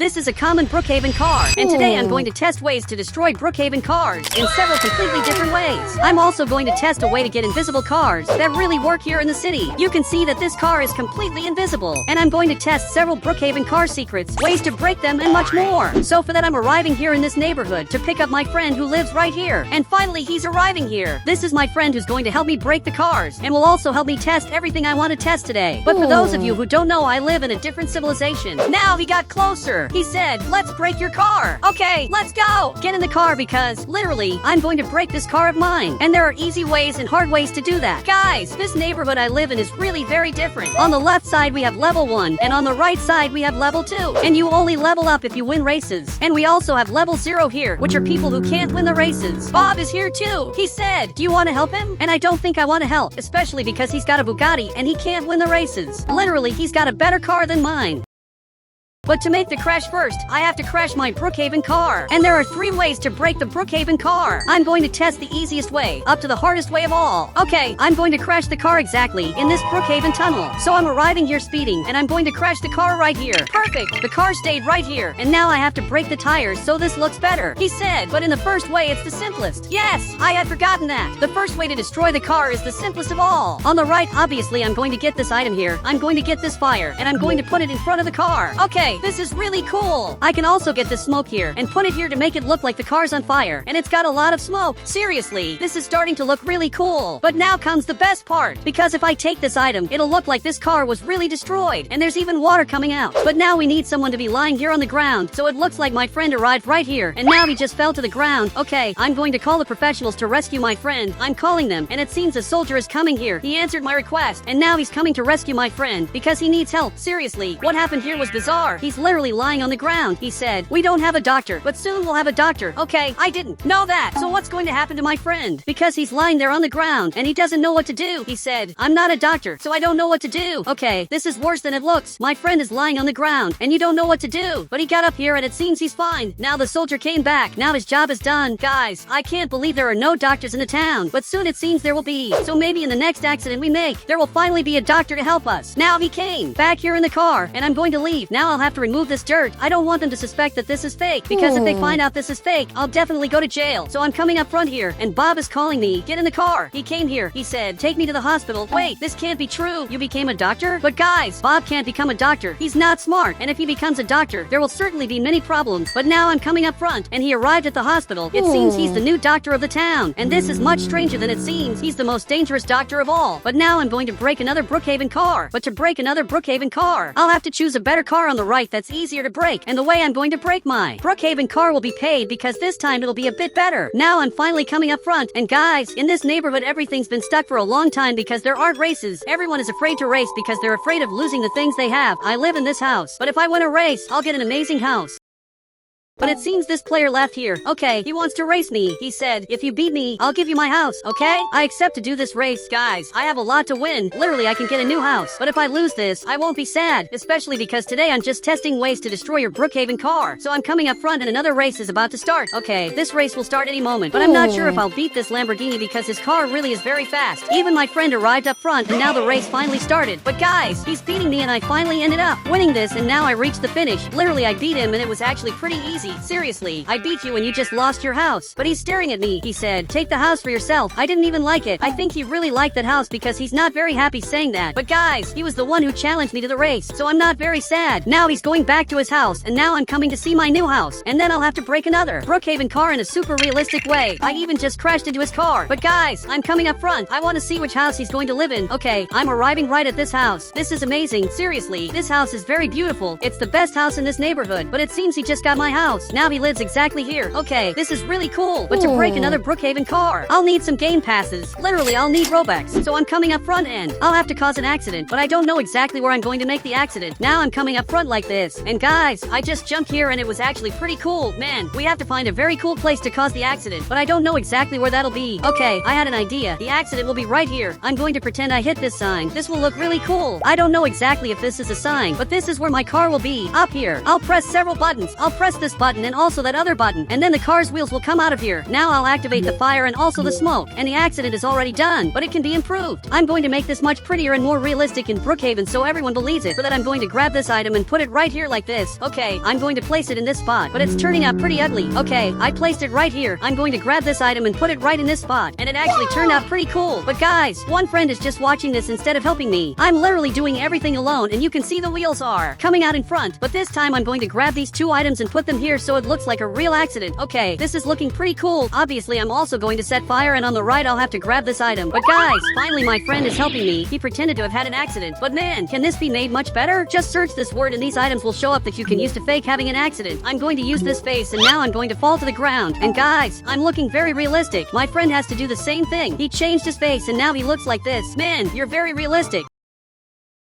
This is a common Brookhaven car, and today I'm going to test ways to destroy Brookhaven cars in several completely different ways. I'm also going to test a way to get invisible cars that really work here in the city. You can see that this car is completely invisible, and I'm going to test several Brookhaven car secrets, ways to break them, and much more. So for that, I'm arriving here in this neighborhood to pick up my friend who lives right here. And finally, he's arriving here. This is my friend who's going to help me break the cars, and will also help me test everything I want to test today. But for those of you who don't know, I live in a different civilization. Now he got closer. He said, let's break your car. Okay, let's go. Get in the car because, literally, I'm going to break this car of mine. And there are easy ways and hard ways to do that. Guys, this neighborhood I live in is really very different. On the left side, we have level 1, and on the right side, we have level 2. And you only level up if you win races. And we also have level 0 here, which are people who can't win the races. Bob is here too. He said, do you want to help him? And I don't think I want to help, especially because he's got a Bugatti and he can't win the races. Literally, he's got a better car than mine. But to make the crash first, I have to crash my Brookhaven car. And there are 3 ways to break the Brookhaven car. I'm going to test the easiest way, up to the hardest way of all. Okay, I'm going to crash the car exactly in this Brookhaven tunnel. So I'm arriving here speeding, and I'm going to crash the car right here. Perfect! The car stayed right here, and now I have to break the tires so this looks better. He said, but in the first way, it's the simplest. Yes, I had forgotten that. The first way to destroy the car is the simplest of all. On the right, obviously, I'm going to get this item here. I'm going to get this fire, and I'm going to put it in front of the car. Okay. This is really cool. I can also get this smoke here and put it here to make it look like the car's on fire, and it's got a lot of smoke. Seriously, this is starting to look really cool. But now comes the best part, because if I take this item, it'll look like this car was really destroyed, and there's even water coming out. But now we need someone to be lying here on the ground, so it looks like my friend arrived right here, and now he just fell to the ground. Okay, I'm going to call the professionals to rescue my friend. I'm calling them, and it seems a soldier is coming here. He answered my request, and now he's coming to rescue my friend, because he needs help. Seriously, what happened here was bizarre. He's literally lying on the ground. He said, we don't have a doctor, but soon we'll have a doctor. Okay, I didn't know that. So what's going to happen to my friend? Because he's lying there on the ground, and he doesn't know what to do. He said, I'm not a doctor, so I don't know what to do. Okay, this is worse than it looks. My friend is lying on the ground, and you don't know what to do. But he got up here, and it seems he's fine. Now the soldier came back. Now his job is done. Guys, I can't believe there are no doctors in the town, but soon it seems there will be. So maybe in the next accident we make, there will finally be a doctor to help us. Now he came back here in the car, and I'm going to leave. Now I'll have to remove this dirt. I don't want them to suspect that this is fake, because if they find out this is fake, I'll definitely go to jail. So I'm coming up front here, and Bob is calling me. Get in the car. He came here. He said, take me to the hospital. Wait, this can't be true. You became a doctor? But guys, Bob can't become a doctor. He's not smart, and if he becomes a doctor, there will certainly be many problems. But now I'm coming up front, and he arrived at the hospital. It seems he's the new doctor of the town, and this is much stranger than it seems. He's the most dangerous doctor of all. But now I'm going to break another Brookhaven car. But to break another Brookhaven car, I'll have to choose a better car on the right that's easier to break, and the way I'm going to break my Brookhaven car will be paid because this time it'll be a bit better. Now I'm finally coming up front, and guys, in this neighborhood everything's been stuck for a long time because there aren't races. Everyone is afraid to race because they're afraid of losing the things they have. I live in this house, but if I win a race, I'll get an amazing house. But it seems this player left here. Okay, he wants to race me. He said, if you beat me, I'll give you my house, okay? I accept to do this race. Guys, I have a lot to win. Literally, I can get a new house. But if I lose this, I won't be sad. Especially because today I'm just testing ways to destroy your Brookhaven car. So I'm coming up front and another race is about to start. Okay, this race will start any moment. But I'm not sure if I'll beat this Lamborghini because his car really is very fast. Even my friend arrived up front and now the race finally started. But guys, he's beating me and I finally ended up winning this and now I reached the finish. Literally, I beat him and it was actually pretty easy. Seriously, I beat you and you just lost your house. But he's staring at me. He said, take the house for yourself. I didn't even like it. I think he really liked that house because he's not very happy saying that. But guys, he was the one who challenged me to the race, so I'm not very sad. Now he's going back to his house, and now I'm coming to see my new house. And then I'll have to break another Brookhaven car in a super realistic way. I even just crashed into his car. But guys, I'm coming up front. I want to see which house he's going to live in. Okay, I'm arriving right at this house. This is amazing. Seriously, this house is very beautiful. It's the best house in this neighborhood, but it seems he just got my house. Now he lives exactly here. Okay, this is really cool. But to break another Brookhaven car, I'll need some game passes. Literally, I'll need Robux. So I'm coming up front and I'll have to cause an accident, but I don't know exactly where I'm going to make the accident. Now I'm coming up front like this. And guys, I just jumped here and it was actually pretty cool. Man, we have to find a very cool place to cause the accident, but I don't know exactly where that'll be. Okay, I had an idea. The accident will be right here. I'm going to pretend I hit this sign. This will look really cool. I don't know exactly if this is a sign, but this is where my car will be. Up here. I'll press several buttons. I'll press this button button and also that other button, and then the car's wheels will come out of here. Now I'll activate the fire and also the smoke, and the accident is already done, but it can be improved. I'm going to make this much prettier and more realistic in Brookhaven so everyone believes it. For that I'm going to grab this item and put it right here like this. Okay, I'm going to place it in this spot, but it's turning out pretty ugly. Okay, I placed it right here. I'm going to grab this item and put it right in this spot, and it actually turned out pretty cool. But guys, one friend is just watching this instead of helping me. I'm literally doing everything alone, and you can see the wheels are coming out in front, but this time I'm going to grab these two items and put them here so it looks like a real accident. Okay, this is looking pretty cool. Obviously, I'm also going to set fire, and on the right I'll have to grab this item. But guys, finally my friend is helping me. He pretended to have had an accident, but man, can this be made much better? Just search this word and these items will show up that you can use to fake having an accident. I'm going to use this face, and now I'm going to fall to the ground. And guys, I'm looking very realistic. My friend has to do the same thing. He changed his face and now he looks like this. Man, you're very realistic.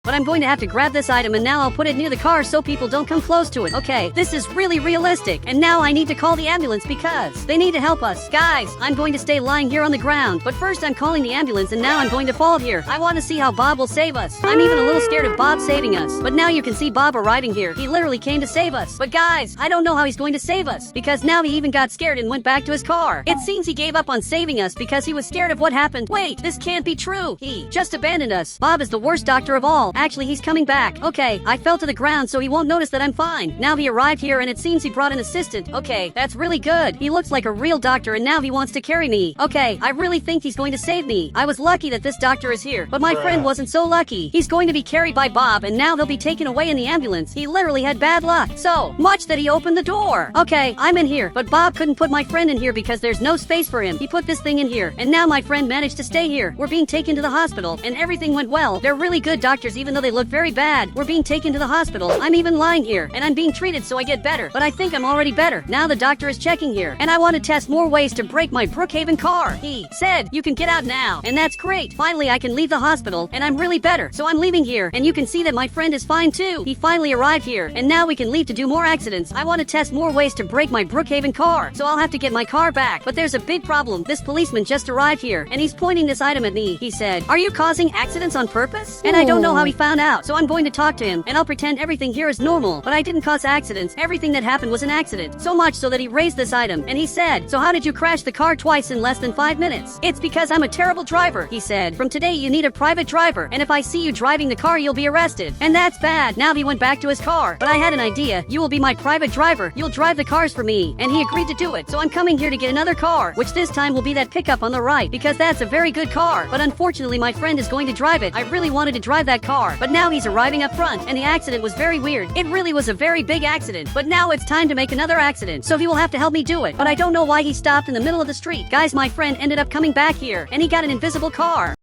But I'm going to have to grab this item, and now I'll put it near the car so people don't come close to it. Okay, this is really realistic. And now I need to call the ambulance because they need to help us. Guys, I'm going to stay lying here on the ground. But first I'm calling the ambulance, and now I'm going to fall here. I want to see how Bob will save us. I'm even a little scared of Bob saving us. But now you can see Bob arriving here. He literally came to save us. But guys, I don't know how he's going to save us, because now he even got scared and went back to his car. It seems he gave up on saving us because he was scared of what happened. Wait, this can't be true. He just abandoned us. Bob is the worst doctor of all. Actually, he's coming back. Okay, I fell to the ground so he won't notice that I'm fine. Now he arrived here and it seems he brought an assistant. Okay, that's really good. He looks like a real doctor and now he wants to carry me. Okay, I really think he's going to save me. I was lucky that this doctor is here, but my friend wasn't so lucky. He's going to be carried by Bob and now he'll be taken away in the ambulance. He literally had bad luck. So much that he opened the door. Okay, I'm in here, but Bob couldn't put my friend in here because there's no space for him. He put this thing in here and now my friend managed to stay here. We're being taken to the hospital and everything went well. They're really good doctors even though they look very bad. We're being taken to the hospital. I'm even lying here and I'm being treated so I get better. But I think I'm already better. Now the doctor is checking here and I want to test more ways to break my Brookhaven car. He said you can get out now and that's great. Finally I can leave the hospital and I'm really better. So I'm leaving here and you can see that my friend is fine too. He finally arrived here and now we can leave to do more accidents. I want to test more ways to break my Brookhaven car. So I'll have to get my car back. But there's a big problem. This policeman just arrived here and he's pointing this item at me. He said, "Are you causing accidents on purpose?" And I don't know how he found out. So I'm going to talk to him and I'll pretend everything here is normal. But I didn't cause accidents. Everything that happened was an accident. So much so that he raised this item and he said, "So how did you crash the car twice in less than 5 minutes?" "It's because I'm a terrible driver," he said. "From today you need a private driver and if I see you driving the car you'll be arrested." And that's bad. Now he went back to his car. But I had an idea. "You will be my private driver. You'll drive the cars for me." And he agreed to do it. So I'm coming here to get another car, which this time will be that pickup on the right because that's a very good car. But unfortunately my friend is going to drive it. I really wanted to drive that car. But now he's arriving up front and the accident was very weird. It really was a very big accident. But now it's time to make another accident. So he will have to help me do it. But I don't know why he stopped in the middle of the street. Guys, my friend ended up coming back here and he got an invisible car.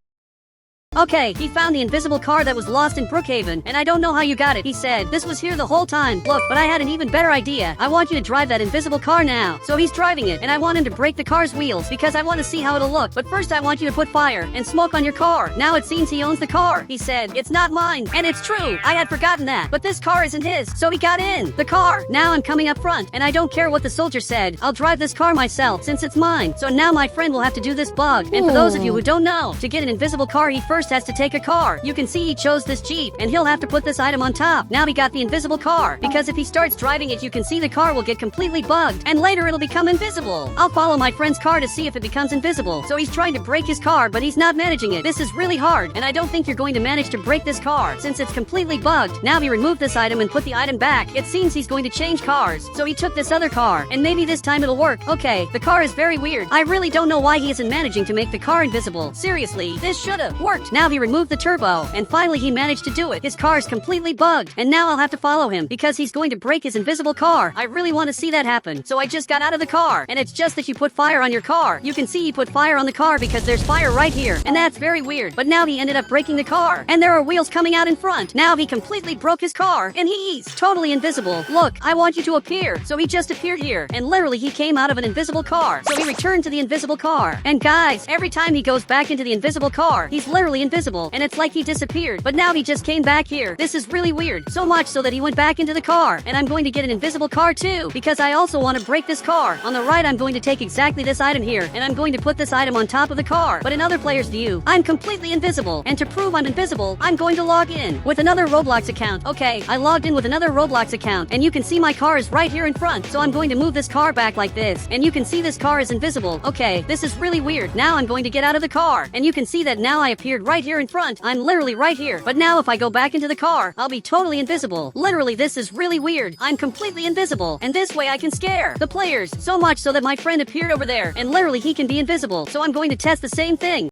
Okay, he found the invisible car that was lost in Brookhaven, and I don't know how you got it. He said, "This was here the whole time. Look, but I had an even better idea. I want you to drive that invisible car now." So he's driving it, and I want him to break the car's wheels because I want to see how it'll look. But first I want you to put fire and smoke on your car. Now it seems he owns the car. He said, "It's not mine." And it's true. I had forgotten that. But this car isn't his. So he got in the car. Now I'm coming up front, and I don't care what the soldier said. I'll drive this car myself since it's mine. So now my friend will have to do this bug. And for those of you who don't know, to get an invisible car he first has to take a car. You can see he chose this Jeep and he'll have to put this item on top. Now he got the invisible car because if he starts driving it you can see the car will get completely bugged and later it'll become invisible. I'll follow my friend's car to see if it becomes invisible. So he's trying to break his car but he's not managing it. This is really hard and I don't think you're going to manage to break this car since it's completely bugged. Now he removed this item and put the item back. It seems he's going to change cars. So he took this other car and maybe this time it'll work. Okay, the car is very weird. I really don't know why he isn't managing to make the car invisible. Seriously, this should have worked. Now he removed the turbo and finally he managed to do it. His car is completely bugged and now I'll have to follow him because he's going to break his invisible car. I really want to see that happen. So I just got out of the car and it's just that you put fire on your car. You can see he put fire on the car because there's fire right here and that's very weird. But now he ended up breaking the car and there are wheels coming out in front. Now he completely broke his car and he's totally invisible. Look, I want you to appear. So he just appeared here and literally he came out of an invisible car. So he returned to the invisible car. And guys, every time he goes back into the invisible car, he's literally completely invisible, and it's like he disappeared, but now he just came back here. This is really weird. So much so that he went back into the car, and I'm going to get an invisible car too, because I also want to break this car. On the right, I'm going to take exactly this item here, and I'm going to put this item on top of the car, but in other players' view, I'm completely invisible, and to prove I'm invisible, I'm going to log in with another Roblox account. Okay, I logged in with another Roblox account, and you can see my car is right here in front, so I'm going to move this car back like this, and you can see this car is invisible. Okay, this is really weird. Now I'm going to get out of the car, and you can see that now I appeared right here in front. I'm literally right here, but now if I go back into the car, I'll be totally invisible. Literally, this is really weird. I'm completely invisible, and this way I can scare the players, so much so that my friend appeared over there, and literally he can be invisible, so I'm going to test the same thing.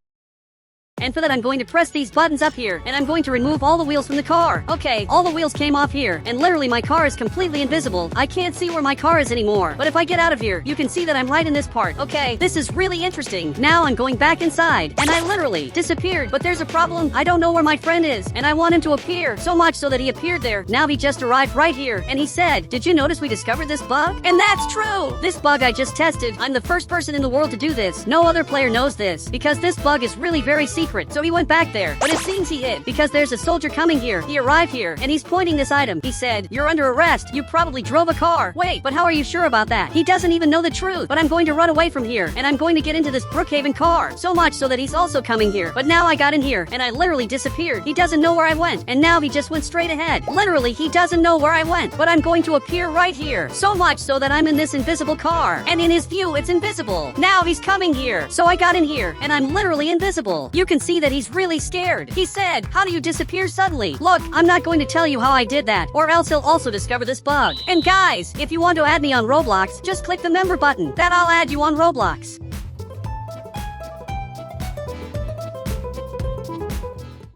And for that, I'm going to press these buttons up here, and I'm going to remove all the wheels from the car. Okay, all the wheels came off here, and literally my car is completely invisible. I can't see where my car is anymore. But if I get out of here, you can see that I'm right in this part. Okay, this is really interesting. Now I'm going back inside, and I literally disappeared. But there's a problem. I don't know where my friend is, and I want him to appear, so much so that he appeared there. Now he just arrived right here, and he said, "Did you notice we discovered this bug?" And that's true! This bug I just tested. I'm the first person in the world to do this. No other player knows this, because this bug is really very secret. So he went back there, but it seems he hid, because there's a soldier coming here. He arrived here, and he's pointing this item. He said, "You're under arrest. You probably drove a car." Wait, but how are you sure about that? He doesn't even know the truth. But I'm going to run away from here, and I'm going to get into this Brookhaven car. So much so that he's also coming here. But now I got in here, and I literally disappeared. He doesn't know where I went, and now he just went straight ahead. Literally, he doesn't know where I went, but I'm going to appear right here. So much so that I'm in this invisible car, and in his view, it's invisible. Now he's coming here. So I got in here, and I'm literally invisible. You can see that he's really scared. He said, "How do you disappear suddenly?" Look, I'm not going to tell you how I did that, or else he'll also discover this bug. And guys, if you want to add me on Roblox, just click the member button. Then I'll add you on Roblox.